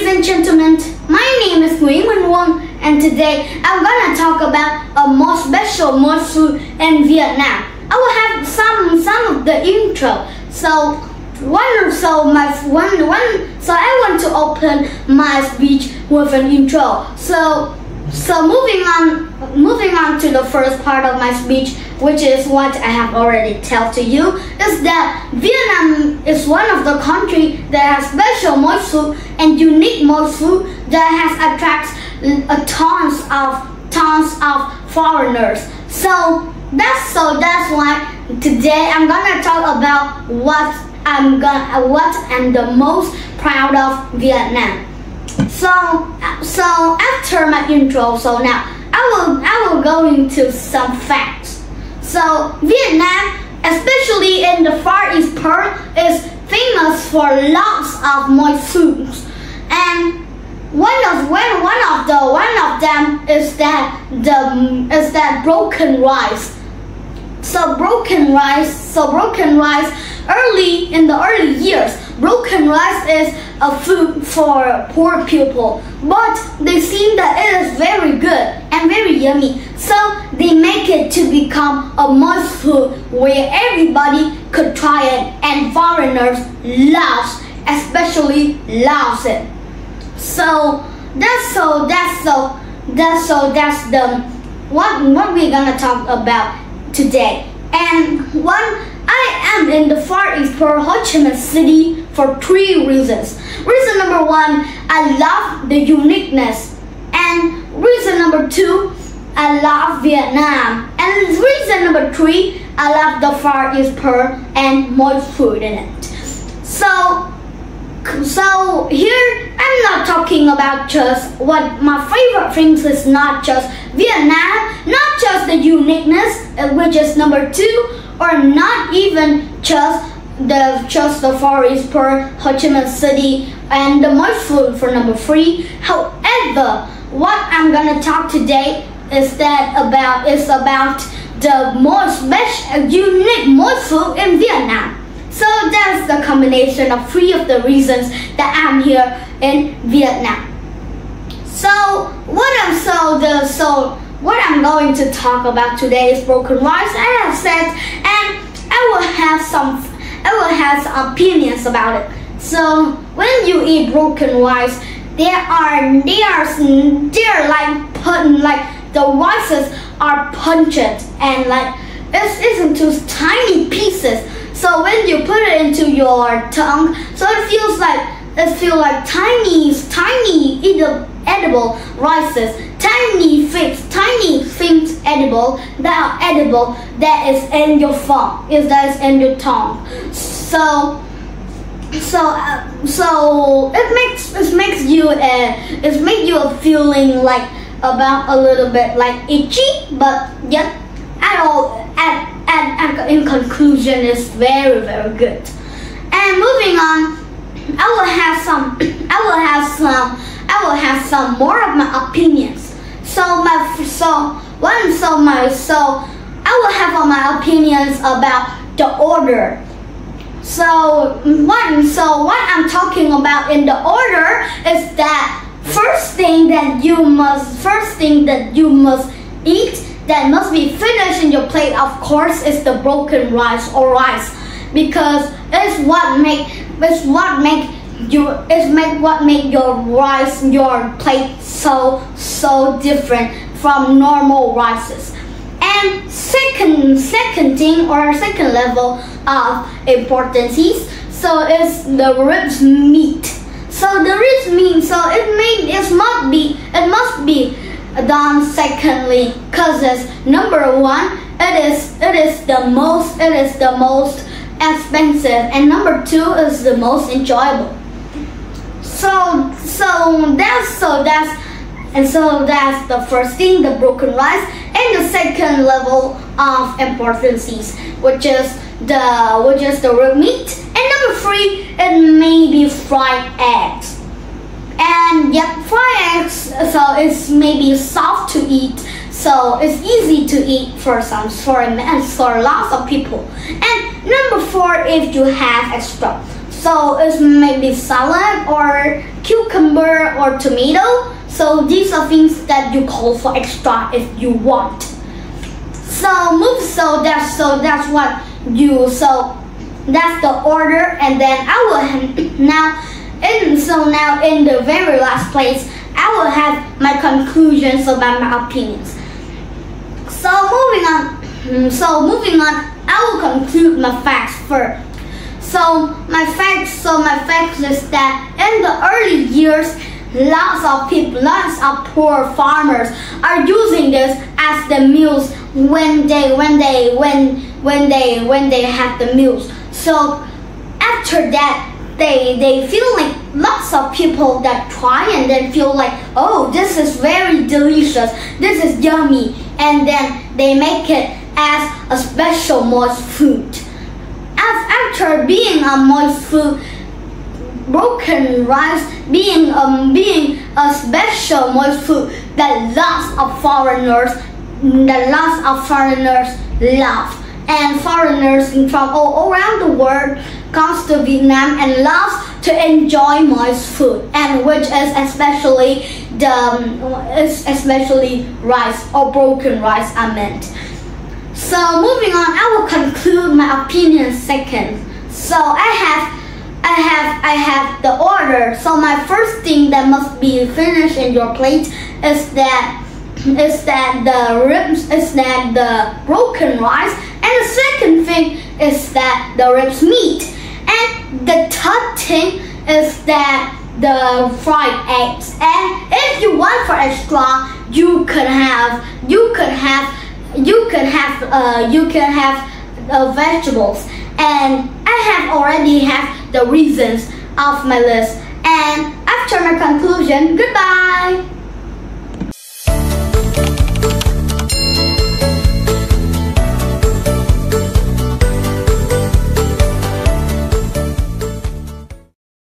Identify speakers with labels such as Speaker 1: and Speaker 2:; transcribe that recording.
Speaker 1: Ladies and gentlemen, my name is Nguyễn, and today I'm gonna talk about a more special food in Vietnam. I will have some of the intro. So I want to open my speech with an intro. So moving on to the first part of my speech, which is what I have already told to you, is that Vietnam is one of the countries that has special food and unique food that has attracts tons of foreigners. So that's why today I'm gonna talk about what I'm the most proud of Vietnam. So after my intro, so now I will go into some facts. So Vietnam, especially in the Far East part, is famous for lots of moist foods, and one of them is that broken rice. So broken rice. In the early years, broken rice is a food for poor people, but they seem that it is very good and very yummy. So they make it to become a must food where everybody could try it, and foreigners especially loves it. So that's what we're gonna talk about today. And I am in the Far East for Ho Chi Minh City for 3 reasons. Reason number 1, I love the uniqueness. And reason number 2, I love Vietnam. And reason number 3, I love the Far East Pearl and moist food in it. So here I'm not talking about just what my favorite things is, not just Vietnam, not just the uniqueness, which is number 2, or not even just the Far East Pearl, Ho Chi Minh City, and the moist food for number 3. However, what I'm gonna talk today is about the most special, unique moist food in Vietnam. So that's the combination of 3 of the reasons that I'm here in Vietnam. So what I'm going to talk about today is broken rice, as I have said, and I will have some opinions about it. So when you eat broken rice, they're like the rices are punctured and like it's into tiny pieces. So when you put it into your tongue, so it feels like tiny edible rices, tiny things edible that is in your tongue. So it makes you a feeling like about a little bit like itchy, but yet in conclusion is very, very good. And moving on, I will have some more of my opinions. I will have my opinions about the order. So what I'm talking about in the order is that first thing that you must eat that must be finished in your plate, of course, is the broken rice or rice, because it's what make your plate so different from normal rices. And second thing or second level of importance, so is the ribs meat. So the ribs meat, so it must be done secondly, cause number 1, it is the most expensive, and number 2 is the most enjoyable. So that's the first thing, the broken rice, and the second level of importance, which is the rib meat, and number 3, it may be fried eggs. And yep, fried eggs, so it's maybe soft to eat, so it's easy to eat for lots of people. And number 4, if you have extra. So it's maybe salad or cucumber or tomato. So these are things that you call for extra if you want. So that's the order, and then I will now in the very last place I will have my conclusions about my opinions. So moving on, I will conclude my facts first. So my facts is that in the early years, lots of poor farmers are using this as the meals when they have the meals. So after that, they feel like lots of people that try and then feel like, oh, this is very delicious, this is yummy, and then they make it as a special moist food. After being a moist food, broken rice being a special moist food that lots of foreigners love, and foreigners from all around the world comes to Vietnam and loves to enjoy moist food, and which is especially rice or broken rice I meant. So moving on, I will conclude my opinion second. So I have the order. So my first thing that must be finished in your plate is that the broken rice, and the second thing is that the ribs meat, and the third thing is that the fried eggs. And if you want for extra, you can have vegetables. And I have already have the reasons of my list. And after my conclusion, goodbye.